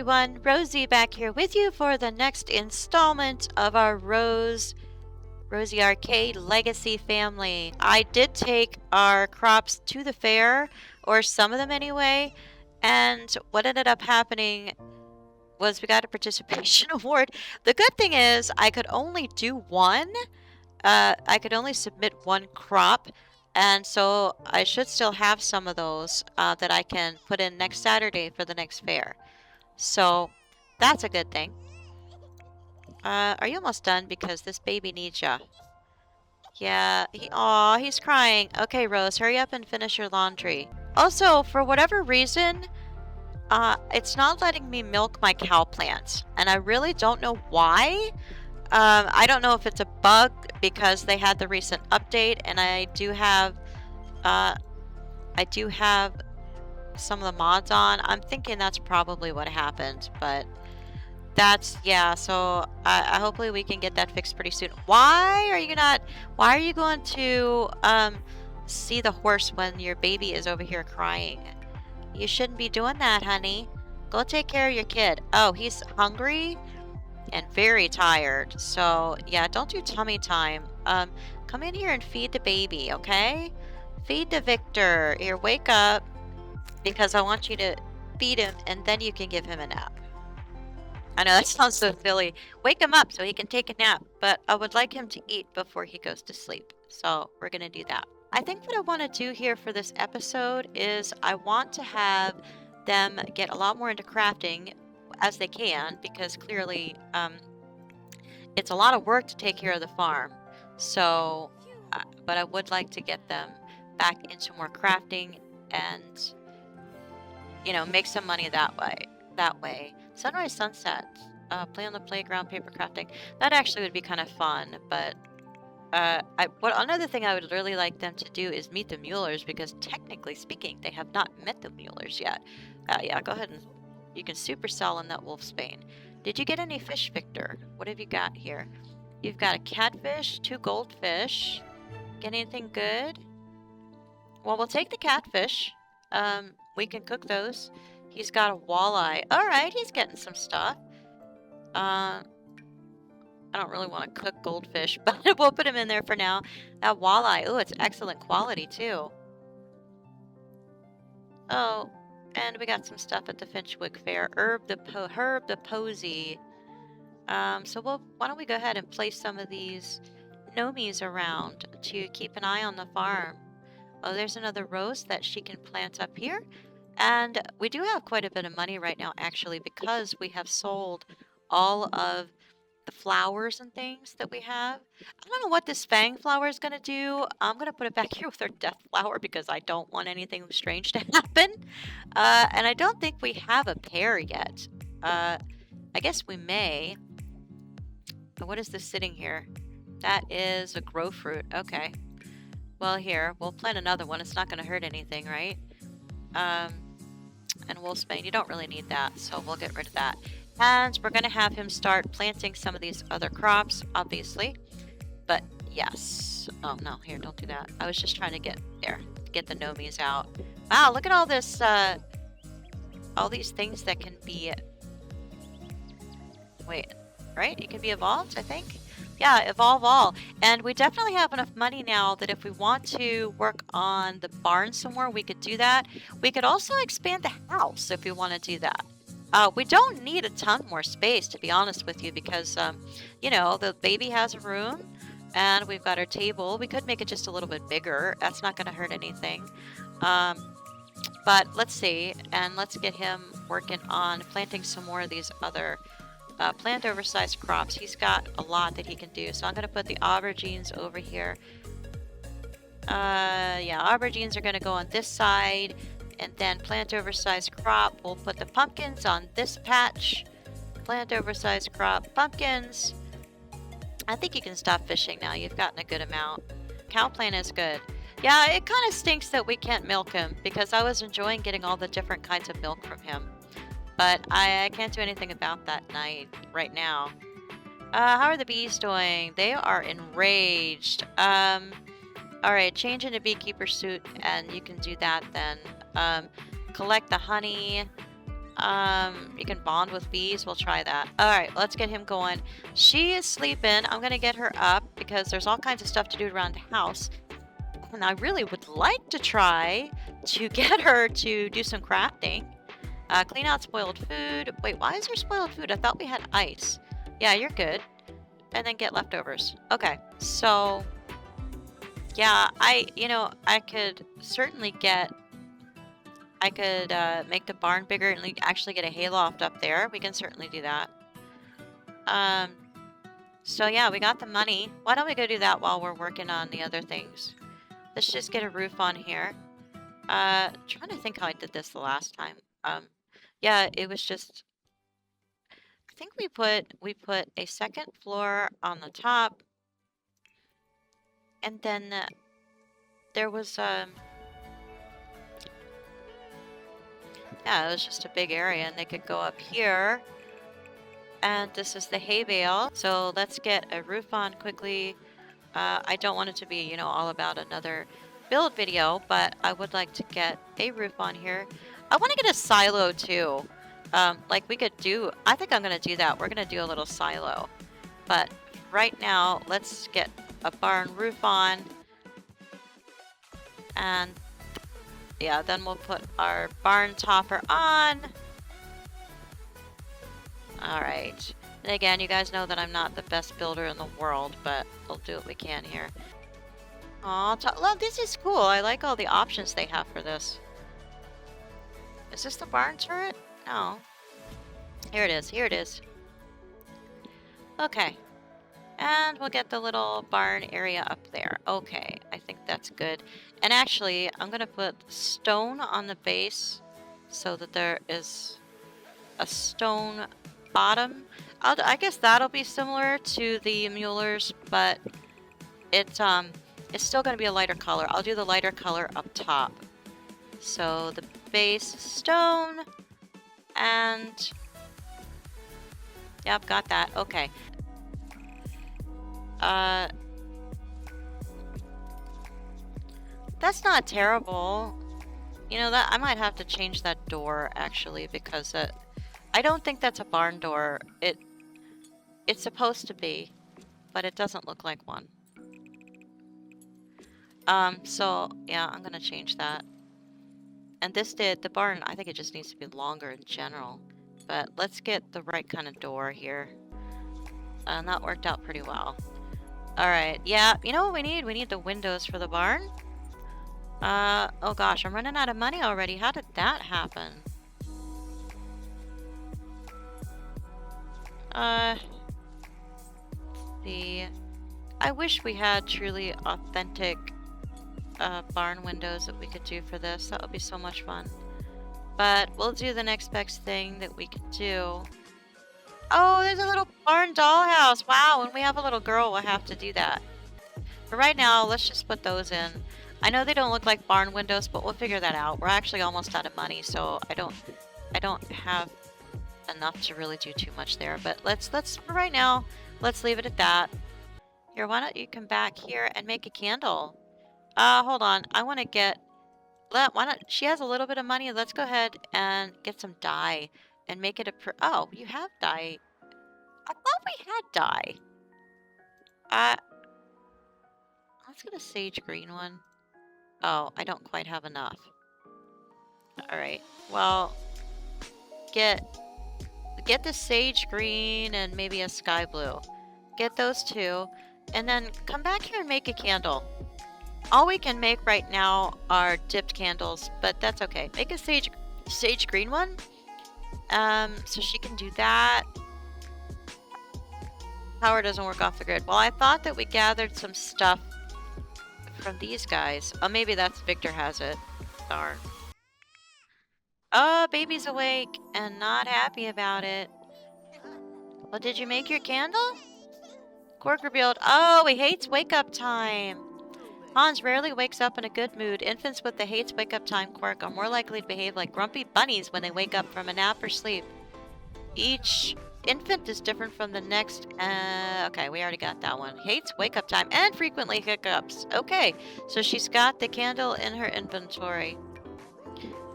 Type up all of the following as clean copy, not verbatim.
everyone, Rosie back here with you for the next installment of our Rosie Arcade Legacy family. I did take our crops to the fair, or some of them anyway, and what ended up happening was we got a participation award. The good thing is I could only do one. I could only submit one crop, and so I should still have some of those that I can put in next Saturday for the next fair. So that's a good thing. Are you almost done? Because this baby needs ya. Yeah, he's crying. Okay, Rose, hurry up and finish your laundry. Also, for whatever reason, it's not letting me milk my cow plants, and I really don't know why. I don't know if it's a bug because they had the recent update, and I do have some of the mods on. I'm thinking that's probably what happened, but yeah, so hopefully we can get that fixed pretty soon. Why are you going to see the horse when your baby is over here crying? You shouldn't be doing that, honey. Go take care of your kid. Oh, he's hungry and very tired. So yeah, don't do tummy time. Come in here and feed the baby, okay? Feed the Victor. Here, wake up, because I want you to feed him and then you can give him a nap. I know that sounds so silly. Wake him up so he can take a nap, but I would like him to eat before he goes to sleep. So we're going to do that. I think what I want to do here for this episode is I want to have them get a lot more into crafting as they can, because clearly it's a lot of work to take care of the farm. So, but I would like to get them back into more crafting and, make some money that way. Sunrise, sunset, play on the playground, paper crafting. That actually would be kind of fun, but another thing I would really like them to do is meet the Muellers, because technically speaking, they have not met the Muellers yet. Yeah, go ahead and you can supercell in that Wolfsbane. Did you get any fish, Victor? What have you got here? You've got a catfish, 2 goldfish. Get anything good? Well, we'll take the catfish. We can cook those. He's got a walleye. All right, he's getting some stuff. I don't really want to cook goldfish, but we'll put him in there for now. That walleye, oh, it's excellent quality too. Oh, and we got some stuff at the Finchwick Fair. Herb the Posy. So why don't we go ahead and place some of these gnomies around to keep an eye on the farm. Oh, there's another rose that she can plant up here. And we do have quite a bit of money right now, actually, because we have sold all of the flowers and things that we have. I don't know what this fang flower is going to do. I'm going to put it back here with our death flower because I don't want anything strange to happen. And I don't think we have a pear yet. I guess we may. But what is this sitting here? That is a grow fruit. Okay. Well, here, we'll plant another one. It's not going to hurt anything, right? And Wolfsbane, you don't really need that, so we'll get rid of that. And we're going to have him start planting some of these other crops, obviously. But yes. Oh, no, here, don't do that. I was just trying to get the gnomies out. Wow, look at all this, all these things that can be... Wait, right? It can be evolved, I think? Yeah, evolve all. And we definitely have enough money now that if we want to work on the barn some more, we could do that. We could also expand the house if we want to do that. We don't need a ton more space, to be honest with you, because, the baby has a room and we've got our table. We could make it just a little bit bigger. That's not going to hurt anything. But let's see, and let's get him working on planting some more of these other plant oversized crops. He's got a lot that he can do. So I'm going to put the aubergines over here. Yeah, aubergines are going to go on this side. And then plant oversized crop. We'll put the pumpkins on this patch. Plant oversized crop, pumpkins. I think you can stop fishing now. You've gotten a good amount. Cow plant is good. Yeah, it kind of stinks that we can't milk him, because I was enjoying getting all the different kinds of milk from him. But I can't do anything about that right now. How are the bees doing? They are enraged. Alright, change into beekeeper suit, and you can do that then. Collect the honey. You can bond with bees. We'll try that. All right, let's get him going. She is sleeping. I'm gonna get her up because there's all kinds of stuff to do around the house. And I really would like to try to get her to do some crafting. Clean out spoiled food. Wait, why is there spoiled food? I thought we had ice. Yeah, you're good. And then get leftovers. Okay, so yeah, I could certainly make the barn bigger and actually get a hayloft up there. We can certainly do that. So yeah, we got the money. Why don't we go do that while we're working on the other things? Let's just get a roof on here. Trying to think how I did this the last time. Yeah, it was just, I think we put a second floor on the top, and then there was yeah, it was just a big area, and they could go up here. And this is the hay bale. So let's get a roof on quickly. I don't want it to be, all about another build video, but I would like to get a roof on here. I want to get a silo too. Like we could do, I think I'm going to do that. We're going to do a little silo. But right now, let's get a barn roof on. And yeah, then we'll put our barn topper on. All right. And again, you guys know that I'm not the best builder in the world, but we'll do what we can here. Aw, look, this is cool. I like all the options they have for this. Is this the barn turret? No. Here it is. Here it is. Okay. And we'll get the little barn area up there. Okay, I think that's good. And actually, I'm going to put stone on the base so that there is a stone bottom. I guess that'll be similar to the Mueller's, but it's still going to be a lighter color. I'll do the lighter color up top. So the base stone, and yep, got that. Okay. That's not terrible. That I might have to change that door actually, because I don't think that's a barn door. It's supposed to be, but it doesn't look like one. So yeah, I'm gonna change that. And the barn, I think it just needs to be longer in general. But let's get the right kind of door here. And that worked out pretty well. Alright, yeah, you know what we need? We need the windows for the barn. Oh gosh, I'm running out of money already. How did that happen? See. I wish we had truly authentic barn windows that we could do for this. That would be so much fun. But we'll do the next best thing that we could do. Oh, there's a little barn dollhouse. Wow, when we have a little girl, we'll have to do that. For right now, let's just put those in. I know they don't look like barn windows, but we'll figure that out. We're actually almost out of money, so I don't have enough to really do too much there. But let's for right now, let's leave it at that. Here, why don't you come back here and make a candle? Hold on. I want to get... Why not? She has a little bit of money. Let's go ahead and get some dye and make it a... Oh, you have dye. I thought we had dye. Let's get a sage green one. Oh, I don't quite have enough. Alright. Well, get the sage green and maybe a sky blue. Get those two. And then come back here and make a candle. All we can make right now are dipped candles, but that's okay. Make a sage green one. So she can do that. Power doesn't work off the grid. Well, I thought that we gathered some stuff from these guys. Oh, maybe that's Victor has it. Darn. Oh, baby's awake and not happy about it. Well, did you make your candle? Quark revealed, oh, he hates wake-up time. Hans rarely wakes up in a good mood. Infants with the hates wake-up time quirk are more likely to behave like grumpy bunnies when they wake up from a nap or sleep. Each infant is different from the next. Okay, we already got that one. Hates wake-up time and frequently hiccups. Okay, so she's got the candle in her inventory.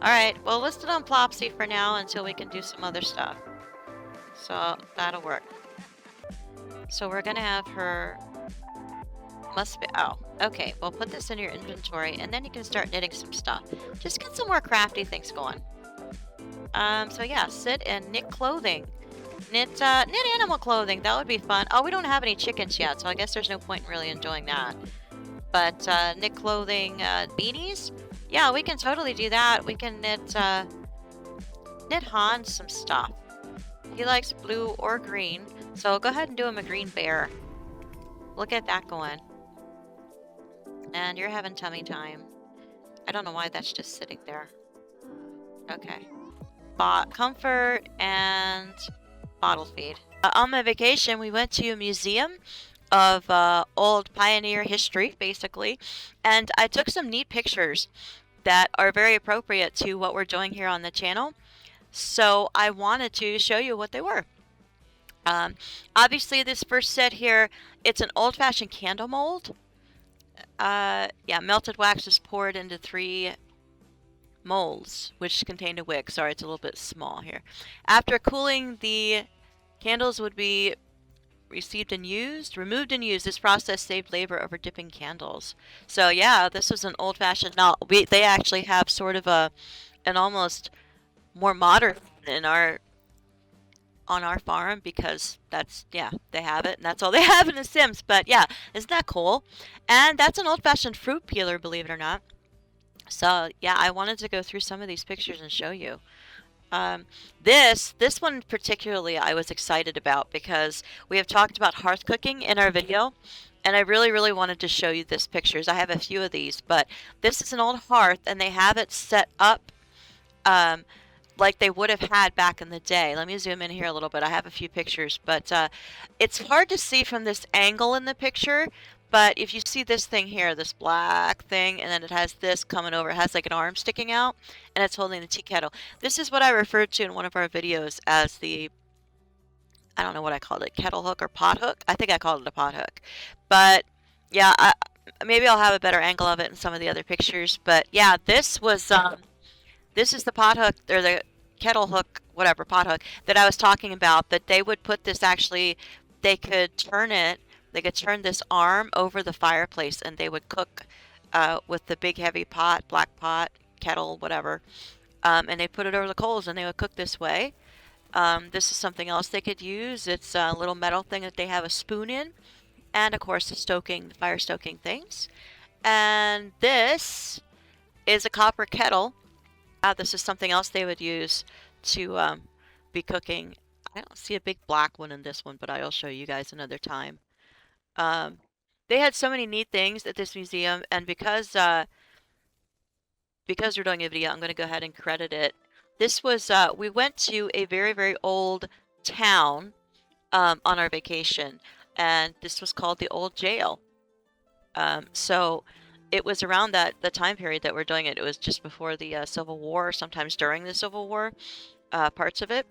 Alright, we'll list it on Plopsy for now until we can do some other stuff. So that'll work. So we're gonna have her, must be, oh, okay, we'll put this in your inventory and then you can start knitting some stuff. Just get some more crafty things going. So yeah, sit and knit clothing. Knit animal clothing, that would be fun. Oh, we don't have any chickens yet, so I guess there's no point in really enjoying that. But knit clothing, beanies? Yeah, we can totally do that. We can knit Hans some stuff. He likes blue or green, so go ahead and do him a green bear. Look at that going. And you're having tummy time. I don't know why that's just sitting there. Okay. Comfort and bottle feed. On my vacation, we went to a museum of old pioneer history, basically, and I took some neat pictures that are very appropriate to what we're doing here on the channel. So I wanted to show you what they were. Obviously, this first set here, it's an old-fashioned candle mold. Yeah, melted wax is poured into 3 molds, which contained a wick. Sorry, it's a little bit small here. After cooling, the candles would be removed and used. This process saved labor over dipping candles. So yeah, this was an old-fashioned. Now they actually have sort of an almost more modern in on our farm because that's, yeah, they have it and that's all they have in The Sims. But yeah, isn't that cool? And that's an old-fashioned fruit peeler, believe it or not. So yeah, I wanted to go through some of these pictures and show you. This one particularly I was excited about because we have talked about hearth cooking in our video, and I really wanted to show you this pictures. I have a few of these, but this is an old hearth and they have it set up like they would have had back in the day. Let me zoom in here a little bit. I have a few pictures, but it's hard to see from this angle in the picture. But if you see this thing here, this black thing, and then it has this coming over, it has like an arm sticking out, and it's holding the tea kettle. This is what I referred to in one of our videos as the, I don't know what I called it, kettle hook or pot hook. I think I called it a pot hook. But yeah, maybe I'll have a better angle of it in some of the other pictures. But yeah, this was this is the pot hook, or the kettle hook, whatever, pot hook, that I was talking about, that they would put this, actually, they could turn it, they could turn this arm over the fireplace and they would cook with the big heavy pot, black pot, kettle, whatever, and they put it over the coals and they would cook this way. This is something else they could use. It's a little metal thing that they have a spoon in, and of course the fire stoking things. And this is a copper kettle. This is something else they would use to be cooking. I don't see a big black one in this one, but I'll show you guys another time. They had so many neat things at this museum, and because we're doing a video, I'm going to go ahead and credit it. This was, we went to a very old town on our vacation, and this was called the Old Jail. So it was around the time period that we're doing it. It was just before the Civil War, sometimes during the Civil War, parts of it.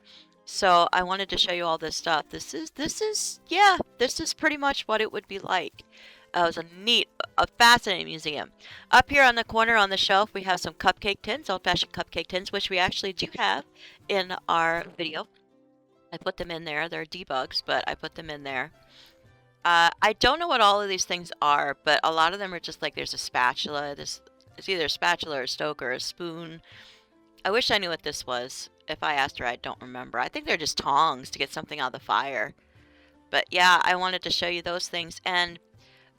So I wanted to show you all this stuff. This is pretty much what it would be like. It was a fascinating museum. Up here on the corner on the shelf, we have some cupcake tins, old-fashioned cupcake tins, which we actually do have in our video. I put them in there. They're debugs, but I put them in there. I don't know what all of these things are, but a lot of them are just like, there's a spatula. It's either a spatula or a stoker or a spoon. I wish I knew what this was. If I asked her, I don't remember. I think they're just tongs to get something out of the fire. But yeah, I wanted to show you those things. And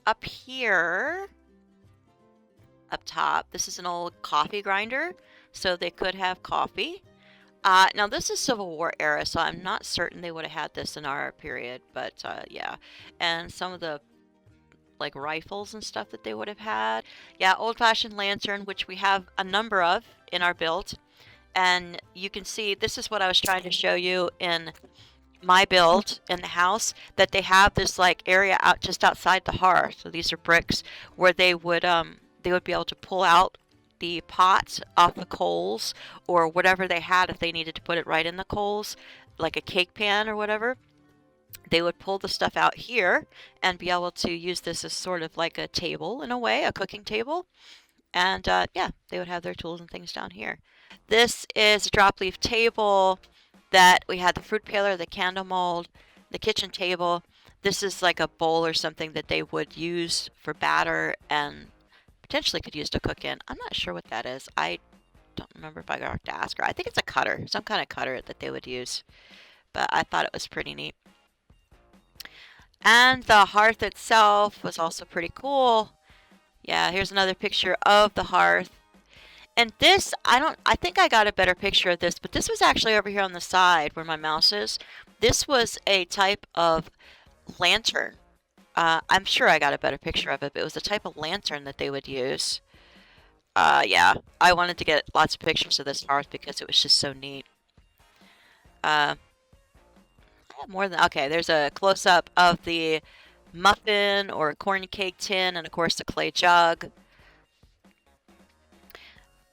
up here, up top, this is an old coffee grinder, so they could have coffee. Now this is Civil War era, so I'm not certain they would have had this in our period, but yeah. And some of the like rifles and stuff that they would have had. Yeah, old-fashioned lantern, which we have a number of in our build. And you can see, this is what I was trying to show you in my build in the house, that they have this like area out just outside the hearth. So these are bricks where they would be able to pull out the pots off the coals or whatever they had if they needed to put it right in the coals, like a cake pan or whatever. They would pull the stuff out here and be able to use this as sort of like a table in a way, a cooking table. And yeah, they would have their tools and things down here. This is a drop leaf table that we had the fruit paler, the candle mold, the kitchen table. This is like a bowl or something that they would use for batter and potentially could use to cook in. I'm not sure what that is. I don't remember if I got to ask her. I think it's a cutter, some kind of cutter that they would use. But I thought it was pretty neat. And the hearth itself was also pretty cool. Yeah, here's another picture of the hearth. And this, I think I got a better picture of this, but this was actually over here on the side where my mouse is. This was a type of lantern. I'm sure I got a better picture of it, but it was a type of lantern that they would use. Yeah, I wanted to get lots of pictures of this hearth because it was just so neat. More than, okay, there's a close-up of the muffin or corn cake tin, and of course the clay jug.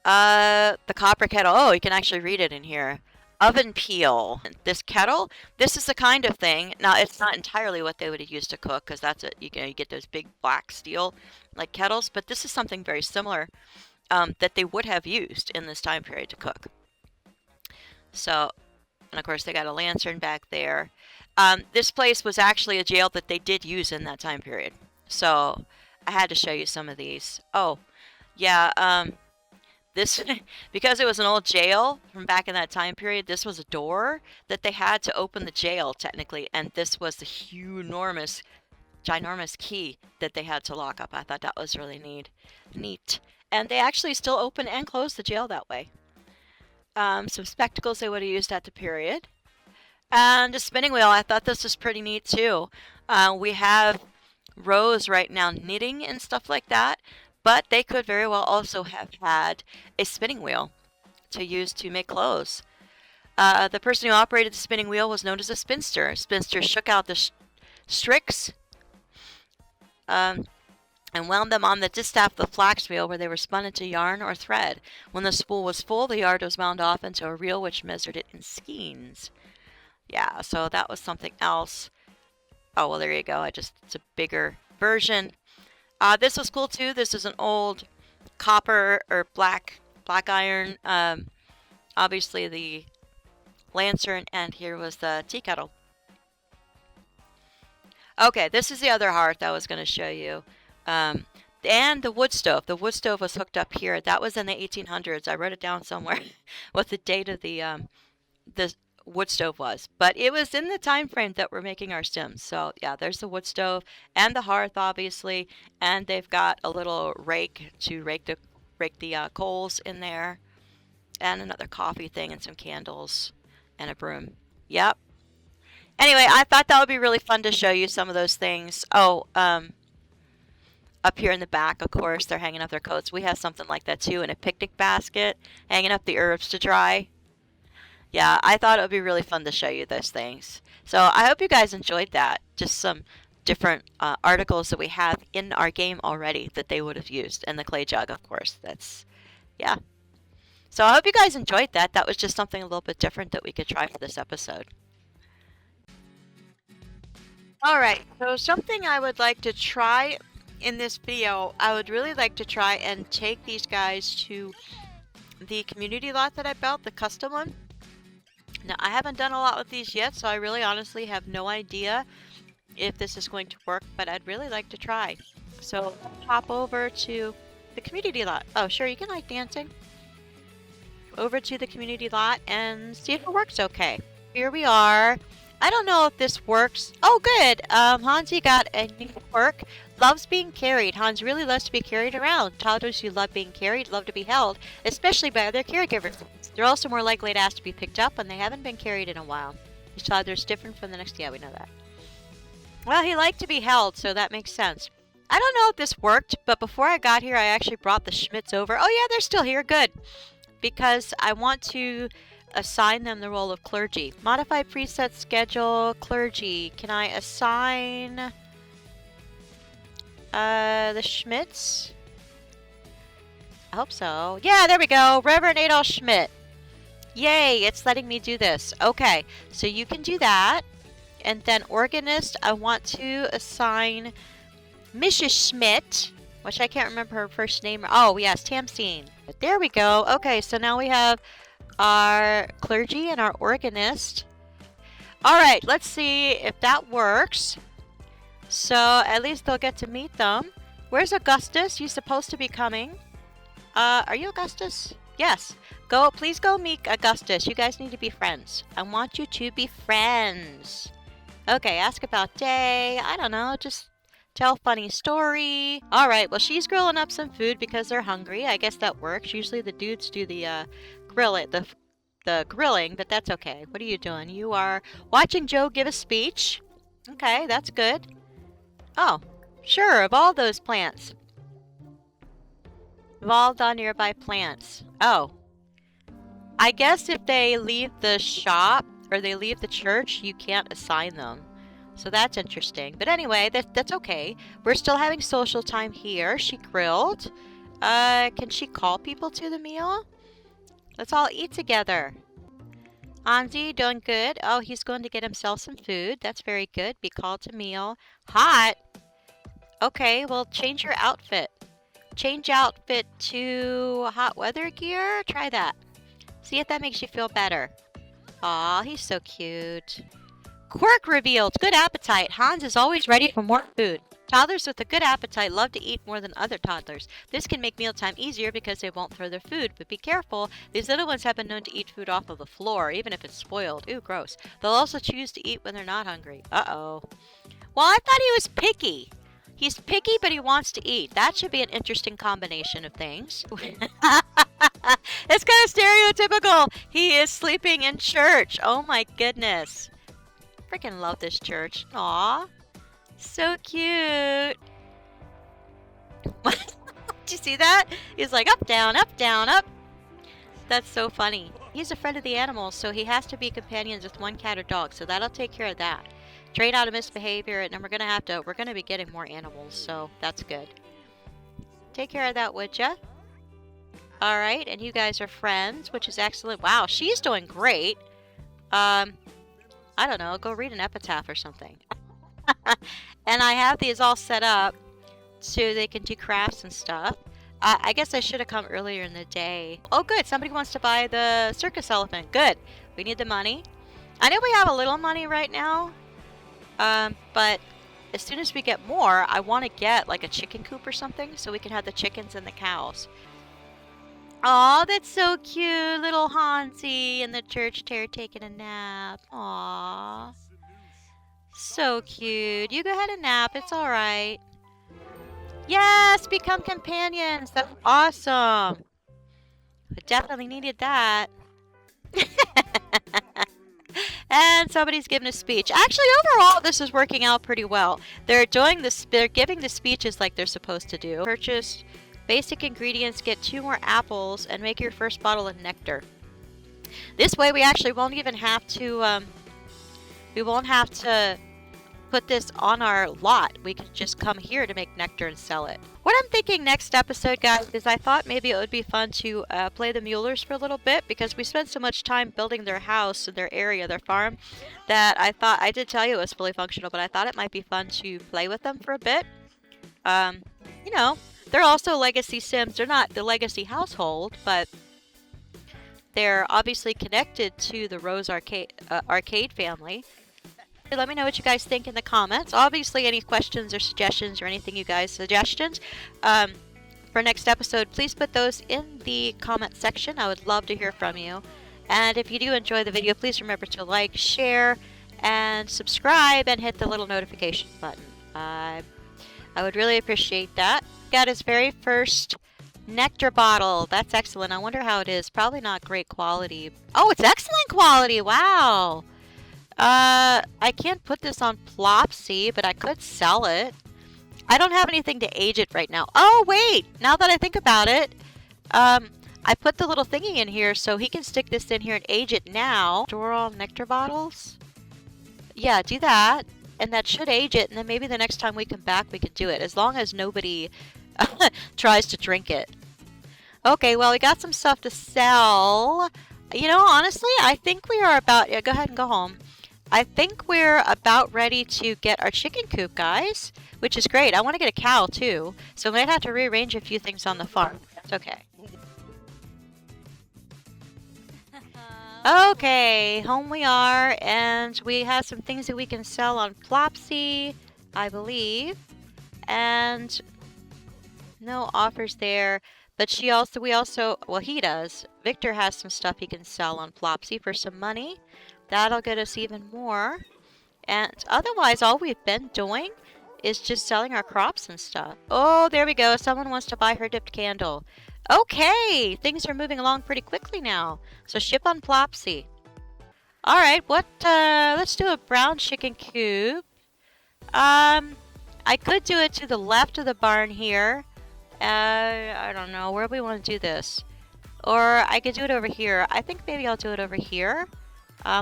The copper kettle. Oh, you can actually read it in here. Oven peel. This kettle, this is the kind of thing. Now, it's not entirely what they would have used to cook, because that's it. You get those big black steel like kettles, but this is something very similar that they would have used in this time period to cook. So, and of course, they got a lantern back there. This place was actually a jail that they did use in that time period. So, I had to show you some of these. Oh, yeah. This, because it was an old jail from back in that time period, this was a door that they had to open the jail, technically, and this was the ginormous key that they had to lock up. I thought that was really neat. And they actually still open and close the jail that way. Some spectacles they would have used at the period. And a spinning wheel, I thought this was pretty neat too. We have Rose right now knitting and stuff like that. But they could very well also have had a spinning wheel to use to make clothes. The person who operated the spinning wheel was known as a spinster. Spinster shook out the stricks and wound them on the distaff of the flax wheel where they were spun into yarn or thread. When the spool was full, the yarn was wound off into a reel which measured it in skeins. Yeah, so that was something else. Oh, well, there you go. It's a bigger version. This was cool too. This is an old copper or black iron. Obviously the lantern, and here was the tea kettle. Okay, this is the other hearth I was going to show you. And the wood stove. The wood stove was hooked up here. That was in the 1800s. I wrote it down somewhere what the date of the wood stove was, but it was in the time frame that we're making our Sims. So yeah, there's the wood stove and the hearth, obviously, and they've got a little rake to rake the coals in there, and another coffee thing, and some candles, and a broom. Yep. Anyway, I thought that would be really fun to show you some of those things. Oh, up here in the back, of course, they're hanging up their coats. We have something like that too, in a picnic basket, hanging up the herbs to dry. Yeah, I thought it would be really fun to show you those things. So I hope you guys enjoyed that. Just some different articles that we have in our game already that they would have used. And the clay jug, of course. Yeah. So I hope you guys enjoyed that. That was just something a little bit different that we could try for this episode. Alright, so something I would like to try in this video, I would really like to try and take these guys to the community lot that I built, the custom one. Now, I haven't done a lot with these yet, so I really honestly have no idea if this is going to work, but I'd really like to try. So, hop over to the community lot. Oh, sure, you can like dancing. Over to the community lot and see if it works okay. Here we are. I don't know if this works. Oh, good. Hansi got a new quirk. Loves being carried. Hans really loves to be carried around. Toddlers who love being carried love to be held, especially by other caregivers. They're also more likely to ask to be picked up when they haven't been carried in a while. Each toddler's different from the next. Yeah, we know that. Well, he liked to be held, so that makes sense. I don't know if this worked, but before I got here, I actually brought the Schmitz over. Oh, yeah, they're still here. Good. Because I want to assign them the role of clergy. Modify preset schedule, clergy. Can I assign the Schmitz? I hope so. Yeah, there we go. Reverend Adolf Schmidt. Yay, it's letting me do this. Okay, so you can do that. And then organist, I want to assign Mrs. Schmidt. which I can't remember her first name. Oh, yes, Tamsine. There we go. Okay, so now we have our clergy and our organist. All right, let's see if that works. So at least they'll get to meet them. Where's Augustus? He's supposed to be coming. Are you Augustus? Yes. Please go meet Augustus. You guys need to be friends. I want you to be friends. Okay, ask about day. I don't know, just tell funny story. All right, well, she's grilling up some food because they're hungry. I guess that works. Usually the dudes do the grilling, but that's okay. What are you doing? You are watching Joe give a speech. Okay, that's good. Oh, sure, of all those plants. Evolved on nearby plants. Oh. I guess if they leave the shop or they leave the church, you can't assign them. So that's interesting. But anyway, that's okay. We're still having social time here. She grilled. Can she call people to the meal? Let's all eat together. Anzi, doing good. Oh, he's going to get himself some food. That's very good. Be called to meal. Hot. Okay, well, change your outfit. Change outfit to hot weather gear. Try that. See if that makes you feel better. Aw, he's so cute. Quirk revealed. Good appetite. Hans is always ready for more food. Toddlers with a good appetite love to eat more than other toddlers. This can make mealtime easier because they won't throw their food, but be careful. These little ones have been known to eat food off of the floor, even if it's spoiled. Ooh, gross. They'll also choose to eat when they're not hungry. Uh-oh. Well, I thought he was picky. He's picky, but he wants to eat. That should be an interesting combination of things. It's kind of stereotypical. He is sleeping in church. Oh my goodness. Freaking love this church. Aw. So cute. Did you see that? He's like up, down, up, down, up. That's so funny. He's a friend of the animals, so he has to be companions with one cat or dog, so that'll take care of that. Train out of misbehavior, and then we're gonna be getting more animals, so that's good. Take care of that, would ya? Alright, and you guys are friends, which is excellent. Wow, she's doing great. I don't know, go read an epitaph or something. And I have these all set up so they can do crafts and stuff. I guess I should have come earlier in the day. Oh, good. Somebody wants to buy the circus elephant. Good. We need the money. I know we have a little money right now. But as soon as we get more, I want to get like a chicken coop or something so we can have the chickens and the cows. Aw, that's so cute. Little Hansi in the church chair taking a nap. Aw. So cute. You go ahead and nap. It's all right. Yes, become companions. That's awesome. I definitely needed that. And somebody's giving a speech. Actually, overall, this is working out pretty well. They're giving the speeches like they're supposed to do. Purchase basic ingredients, get 2 more apples, and make your first bottle of nectar. This way, we actually won't even have to. We won't have to put this on our lot. We can just come here to make nectar and sell it. What I'm thinking next episode, guys, is I thought maybe it would be fun to play the Muellers for a little bit because we spent so much time building their house and their area, their farm, that I did tell you it was fully functional, but I thought it might be fun to play with them for a bit. You know, they're also legacy Sims. They're not the legacy household, but they're obviously connected to the Rose Arcade family. Let me know what you guys think in the comments. Obviously, any questions or suggestions or anything for next episode, please put those in the comment section. I would love to hear from you. And if you do enjoy the video, please remember to like, share, and subscribe, and hit the little notification button. I would really appreciate that. Got his very first nectar bottle. That's excellent. I wonder how it is. Probably not great quality. Oh, it's excellent quality. Wow. I can't put this on Plopsy, but I could sell it. I don't have anything to age it right now. Oh, wait! Now that I think about it, I put the little thingy in here so he can stick this in here and age it now. Store all nectar bottles? Yeah, do that. And that should age it, and then maybe the next time we come back we can do it, as long as nobody tries to drink it. Okay, well, we got some stuff to sell. You know, honestly, I think we are about... Yeah, go ahead and go home. I think we're about ready to get our chicken coop, guys, which is great. I want to get a cow too, so we might have to rearrange a few things on the farm. It's okay. Okay, home we are, and we have some things that we can sell on Flopsy, I believe, and no offers there. But well, he does. Victor has some stuff he can sell on Flopsy for some money. That'll get us even more. And otherwise, all we've been doing is just selling our crops and stuff. Oh, there we go. Someone wants to buy her dipped candle. Okay, things are moving along pretty quickly now. So ship on Flopsy. All right, let's do a brown chicken coop. I could do it to the left of the barn here. I don't know, where do we want to do this? Or I could do it over here. I think maybe I'll do it over here.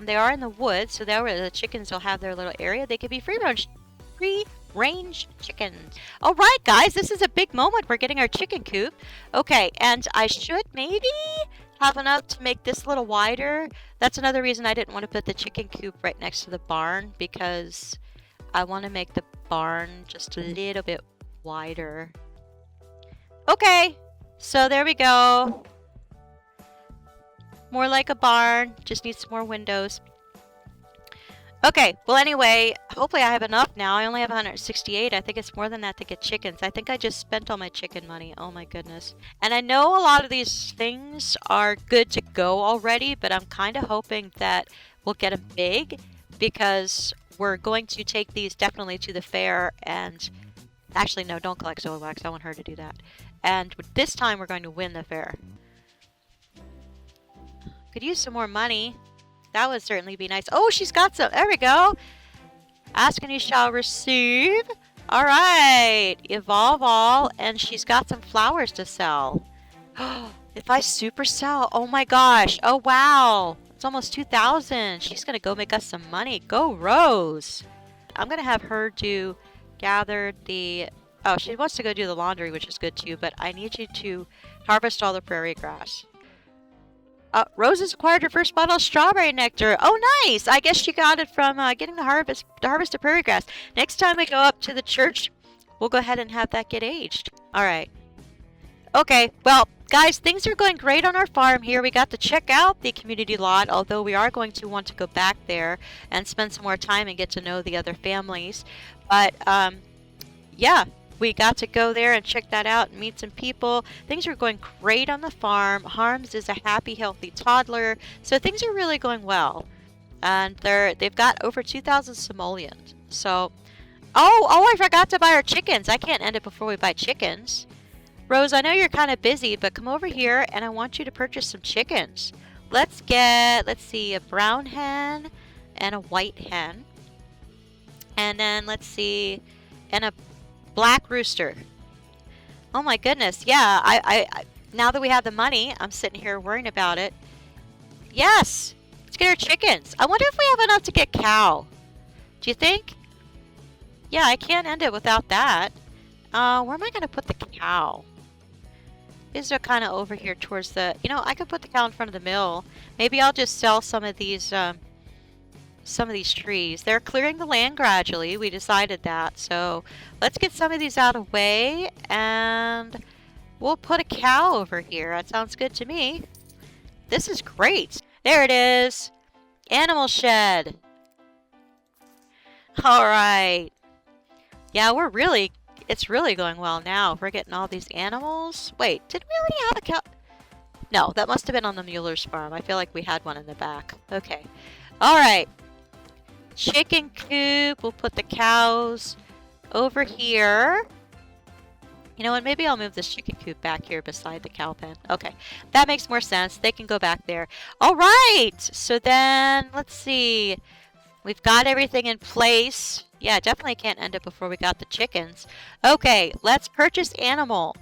They are in the woods, so that way the chickens will have their little area. They could be free-range chickens. All right, guys, this is a big moment. We're getting our chicken coop. Okay, and I should maybe have enough to make this a little wider. That's another reason I didn't want to put the chicken coop right next to the barn, because I want to make the barn just a little bit wider. Okay, so there we go. More like a barn, just needs some more windows. Okay, well anyway, hopefully I have enough now. I only have 168. I think it's more than that to get chickens. I think I just spent all my chicken money. Oh my goodness. And I know a lot of these things are good to go already, but I'm kind of hoping that we'll get them big, because we're going to take these definitely to the fair. And actually, no, don't collect Zoe wax. I want her to do that. And this time we're going to win the fair. Could use some more money. That would certainly be nice. Oh, she's got some. There we go. Ask and you shall receive. All right. Evolve all. And she's got some flowers to sell. If I supercell. Oh my gosh. Oh, wow. It's almost 2,000. She's going to go make us some money. Go, Rose. I'm going to have her gather the... Oh, she wants to go do the laundry, which is good too. But I need you to harvest all the prairie grass. Rose has acquired her first bottle of strawberry nectar. Oh, nice! I guess she got it from getting the harvest of prairie grass. Next time we go up to the church, we'll go ahead and have that get aged. All right. Okay, well, guys, things are going great on our farm here. We got to check out the community lot, although we are going to want to go back there and spend some more time and get to know the other families. But, yeah. We got to go there and check that out and meet some people. Things are going great on the farm. Harms is a happy, healthy toddler. So things are really going well. And they've got over 2,000 simoleons. So, oh, I forgot to buy our chickens. I can't end it before we buy chickens. Rose, I know you're kind of busy, but come over here and I want you to purchase some chickens. Let's see, a brown hen and a white hen. And then let's see, and a black rooster. Oh my goodness. Yeah, I now that we have the money, I'm sitting here worrying about it. Yes, let's get our chickens. I wonder if we have enough to get cow. Do you think? Yeah, I can't end it without that. Where am I going to put the cow? These are kind of over here towards the... You know, I could put the cow in front of the mill. Maybe I'll just sell some of these trees. They're clearing the land gradually. We decided that. So let's get some of these out of the way and we'll put a cow over here. That sounds good to me. This is great. There it is. Animal shed. All right. Yeah, it's really going well now. We're getting all these animals. Wait, did we already have a cow? No, that must have been on the Mueller's farm. I feel like we had one in the back. Okay. All right. Chicken coop. We'll put the cows over here. You know what? Maybe I'll move this chicken coop back here beside the cow pen. Okay. That makes more sense. They can go back there. All right. So then, let's see. We've got everything in place. Yeah, definitely can't end it before we got the chickens. Okay. Let's purchase animal.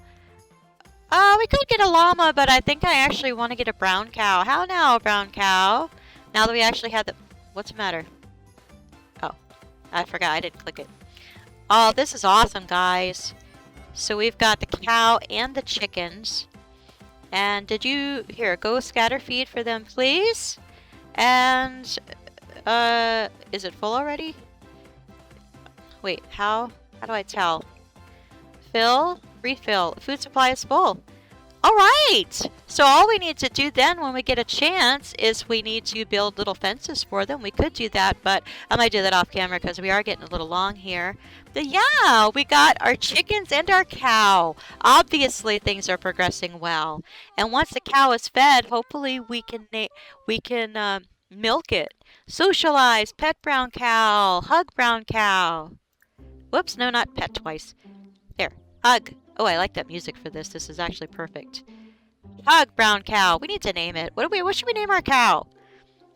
We could get a llama, but I think I actually want to get a brown cow. How now, brown cow? Now that we actually have the... What's the matter? Oh, I forgot. I didn't click it. Oh, this is awesome, guys. So we've got the cow and the chickens. And did you... Here, go scatter feed for them, please. And... Is it full already? Wait, how do I tell? Fill, refill. Food supply is full. All right. So all we need to do then when we get a chance is we need to build little fences for them. We could do that, but I might do that off camera because we are getting a little long here. But yeah, we got our chickens and our cow. Obviously, things are progressing well. And once the cow is fed, hopefully we can milk it. Socialize, pet brown cow, hug brown cow. Whoops, no, not pet twice. There, hug. Oh, I like that music for this. This is actually perfect. Hug brown cow. We need to name it. What should we name our cow?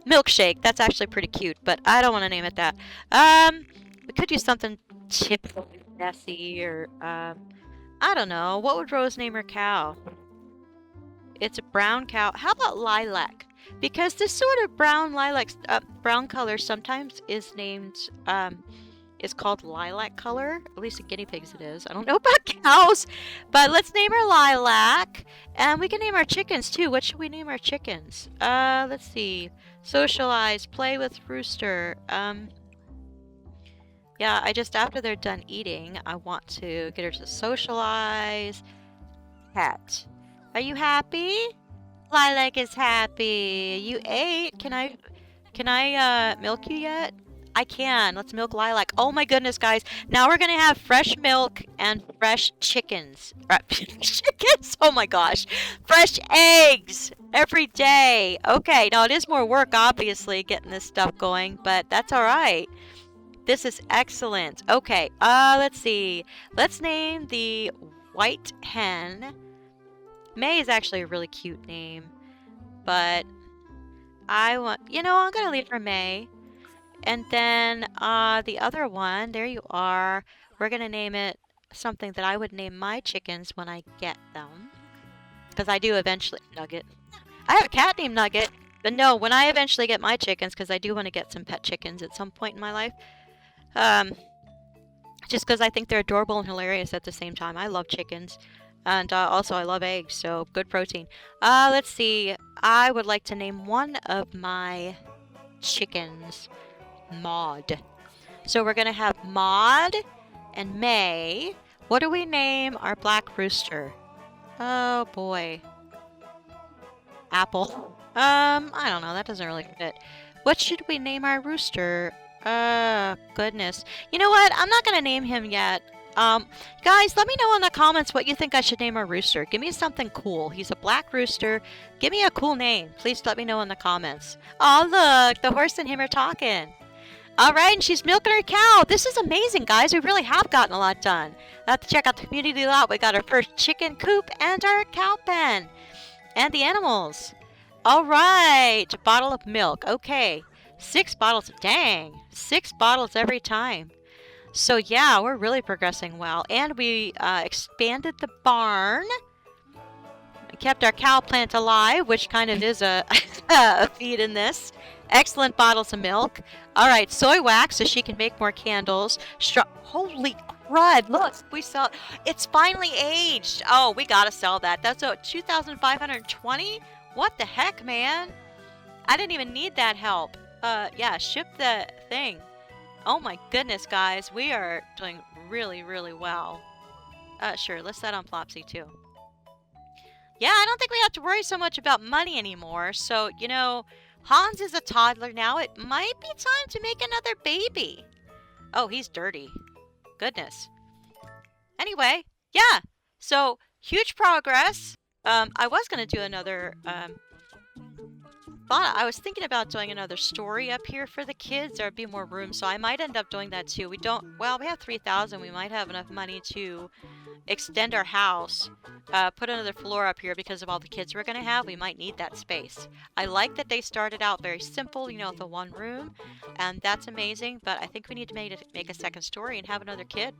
Milkshake. That's actually pretty cute, but I don't want to name it that. We could do something typical Nessie or I don't know. What would Rose name her cow? It's a brown cow. How about lilac? Because this sort of brown lilac, brown color sometimes is named is called lilac color. At least in guinea pigs it is. I don't know about cows, but let's name her Lilac, and we can name our chickens too. What should we name our chickens? Let's see. Socialize, play with Rooster. Yeah, I just after they're done eating, I want to get her to socialize. Pet. Are you happy? Lilac is happy. You ate. Can I milk you yet? I can. Let's milk Lilac. Oh my goodness, guys. Now we're going to have fresh milk and fresh chickens. Chickens? Oh my gosh. Fresh eggs every day. Okay. Now it is more work, obviously, getting this stuff going, but that's all right. This is excellent. Okay. Let's see. Let's name the white hen. May is actually a really cute name, but I'm going to leave her May. And then the other one, there you are. We're going to name it something that I would name my chickens when I get them. Because I do eventually... Nugget. I have a cat named Nugget. But no, when I eventually get my chickens, because I do want to get some pet chickens at some point in my life. Just because I think they're adorable and hilarious at the same time. I love chickens. And also I love eggs, so good protein. Let's see. I would like to name one of my chickens Maud. So we're going to have Maud and May. What do we name our black rooster? Oh boy. Apple. I don't know. That doesn't really fit. What should we name our rooster? Goodness. You know what? I'm not going to name him yet. Guys, let me know in the comments what you think I should name our rooster. Give me something cool. He's a black rooster. Give me a cool name. Please let me know in the comments. Oh, look. The horse and him are talking. All right, and she's milking her cow. This is amazing, guys. We really have gotten a lot done. I have to check out the community lot. We got our first chicken coop and our cow pen. And the animals. All right, a bottle of milk. Okay, 6 bottles. Dang, 6 bottles every time. So, yeah, we're really progressing well. And we expanded the barn. We kept our cow plant alive, which kind of is a feed in this. Excellent bottles of milk. All right, soy wax so she can make more candles. Holy crud, look, we sell. It's finally aged. Oh, we gotta sell that. That's 2,520? What the heck, man? I didn't even need that help. Yeah, ship the thing. Oh my goodness, guys, we are doing really, really well. Sure, let's set on Flopsy too. Yeah, I don't think we have to worry so much about money anymore. So, Hans is a toddler now. It might be time to make another baby. Oh, he's dirty. Goodness. Anyway, yeah. So, huge progress. I was going to do another... I was thinking about doing another story up here for the kids. There'd be more room, so I might end up doing that too. We have 3,000. We might have enough money to extend our house, put another floor up here because of all the kids we're going to have. We might need that space. I like that they started out very simple, with the one room, and that's amazing, but I think we need to make a second story and have another kid.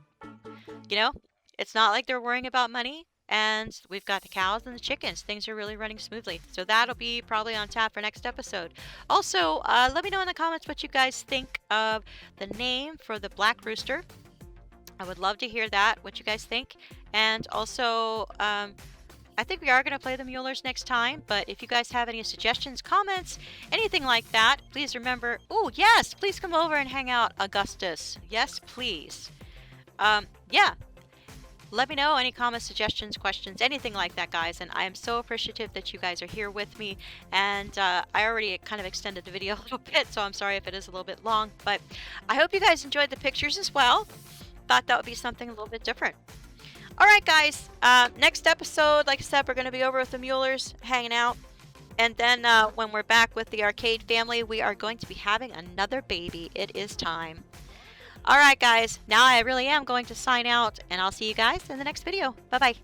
It's not like they're worrying about money. And we've got the cows and the chickens. Things are really running smoothly. So that'll be probably on tap for next episode. Also, let me know in the comments what you guys think of the name for the black rooster. I would love to hear that, what you guys think. And also, I think we are going to play the Muellers next time, but if you guys have any suggestions, comments, anything like that, please remember, oh yes, please come over and hang out, Augustus. Yes, please. Yeah, let me know any comments, suggestions, questions, anything like that, guys. And I am so appreciative that you guys are here with me. And I already kind of extended the video a little bit, so I'm sorry if it is a little bit long. But I hope you guys enjoyed the pictures as well. Thought that would be something a little bit different. All right, guys. Next episode, like I said, we're going to be over with the Muellers, hanging out. And then when we're back with the Arcade family, we are going to be having another baby. It is time. All right, guys, now I really am going to sign out, and I'll see you guys in the next video. Bye-bye.